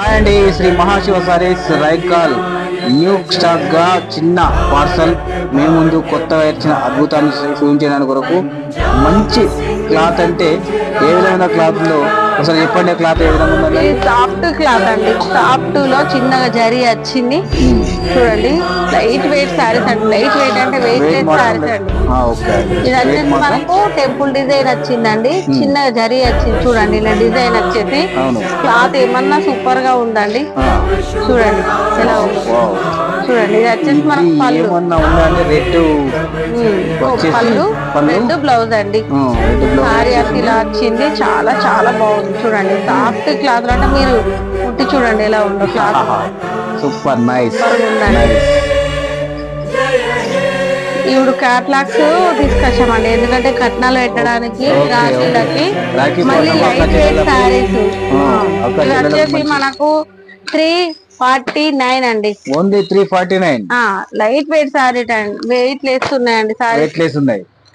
అండి Shri Mahashiva saris రైకాల్ new stock గా చిన్న పార్సల్ మీ ముందు కొత్తగా వచ్చిన అద్భుతాన్ని చూపించడానికి కొరకు మంచి క్లాత్ అంటే ఏ విధమైన క్లాత్ లో అసలు చెప్పండి క్లాత్ ఏ విధంగా ఉందండి? సాఫ్ట్ క్లాత్ అండి. సాఫ్ట్ లో చిన్నగా జరీ వచ్చింది చూడండి. లైట్ వెయిట్ సారీస్ అండి. లైట్ వెయిట్ అంటే వెయిట్ లెస్ సారీస్ అండి. ఇది వచ్చేసి మనకు టెంపుల్ డిజైన్ వచ్చిందండి. చిన్నగా జరీ వచ్చింది చూడండి. ఇలా డిజైన్ వచ్చేసి క్లాత్ ఏమన్నా సూపర్ గా ఉందండి. చూడండి ఎలా ఉంది చూడండి. ఇది వచ్చేసి మనకు పళ్ళు రెడ్ బ్లౌజ్ అండి. సారీ అంతా ఇలా వచ్చింది. చాలా చాలా బాగుంది చూడండి. సాఫ్ట్ క్లాత్ అంటే మీరు కుట్టి చూడండి ఎలా ఉందో క్లాత్. Super nice. ఇప్పుడు క్యాట్లాగ్స్ తీసుకొచ్చామండి. ఎందుకంటే కట్నాలు పెట్టడానికి రాఖీలకి మళ్ళీ లైట్ వెయిట్ శారీస్ వచ్చేసి మనకు 349 అండి. ఓన్లీ 349. లైట్ వెయిట్ శారీ అండి. వెయిట్ లెస్ ఉన్నాయండి. సారీ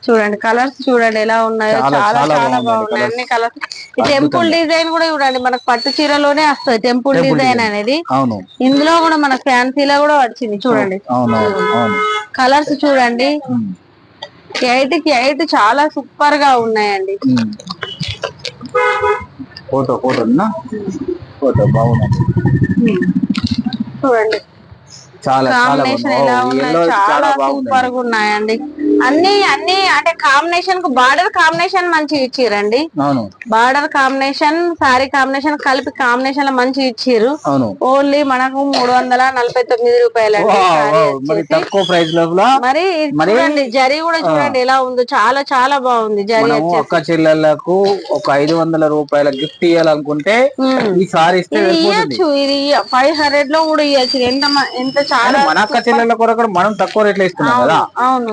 చూడండి. కలర్స్ చూడండి ఎలా ఉన్నాయో. చాలా చాలా బాగున్నాయి అన్ని కలర్స్. ఈ టెంపుల్ డిజైన్ కూడా చూడండి. మనకు పట్టు చీరలోనే వస్తుంది టెంపుల్ డిజైన్ అనేది. ఇందులో కూడా మన ఫ్యాన్సీలో కూడా వచ్చింది చూడండి. కలర్స్ చూడండి. 8 కి 8 చాలా సూపర్ గా ఉన్నాయండి. ఫోటో బాగుంది చూడండి. కాంబినేషన్ ఎలా ఉన్నాయి. చాలా సూపర్ గా ఉన్నాయండి. అన్ని అంటే కాంబినేషన్ కు బార్డర్ కాంబినేషన్ మంచిగా ఇచ్చిరండి. బార్డర్ కాంబినేషన్ సారీ కాంబినేషన్ కలిపి కాంబినేషన్ మంచిగా ఇచ్చిర్రు. ఓన్లీ మనకు 349 రూపాయలు మరి చూడండి. జరీ కూడా చూడండి ఎలా ఉందో. చాలా చాలా బాగుంది జరీ. అక్క చెల్లెళ్ళకు ఒక 500 రూపాయల గిఫ్ట్ ఇవ్వాలనుకుంటే ఈ సారీ ఇవ్వచ్చు. ఇది 500 లో కూడా ఇవ్వచ్చు. ఎంత చాలా మన అక్క చెల్లెళ్ళ కొరకు మనం తక్కువ రేట్లో ఇస్తున్నాం కదా. అవును.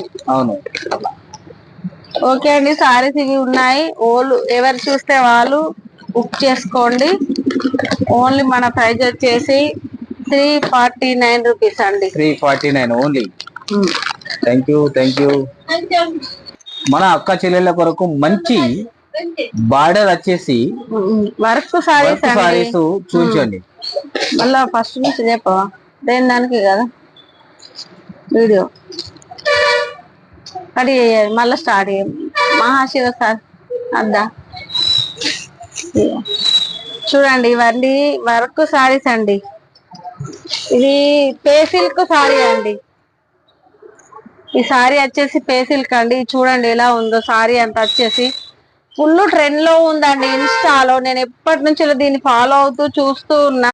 ఓకే అండి. సారీస్ ఇవి ఉన్నాయి. ఎవరు చూస్తే వాళ్ళు బుక్ చేసుకోండి. ఓన్లీ మన ప్రైస్ వచ్చేసి 349 రూపీస్ అండి. 349 ఓన్లీ. Thank you. మన అక్క చెల్లెళ్ళ కొరకు మంచి బార్డర్ వచ్చేసి వర్క్ సారీస్ చూపించండి. మళ్ళా ఫస్ట్ నుంచి చెప్పవా దేని దానికి కదా వీడియో కడి చేయాలి. మళ్ళీ స్టార్ట్ చేయాలి. మహాశివ సార్ అద్దా చూడండి. ఇవన్నీ వర్క్ సారీస్ అండి. ఇది పే సిల్క్ సారీ అండి. ఈ సారీ వచ్చేసి పే సిల్క్ అండి. చూడండి ఎలా ఉందో. సారీ అంతా వచ్చేసి ఫుల్ ట్రెండ్ లో ఉందండి ఇన్స్టాలో. నేను ఎప్పటి నుంచో దీన్ని ఫాలో అవుతూ చూస్తూ ఉన్నా.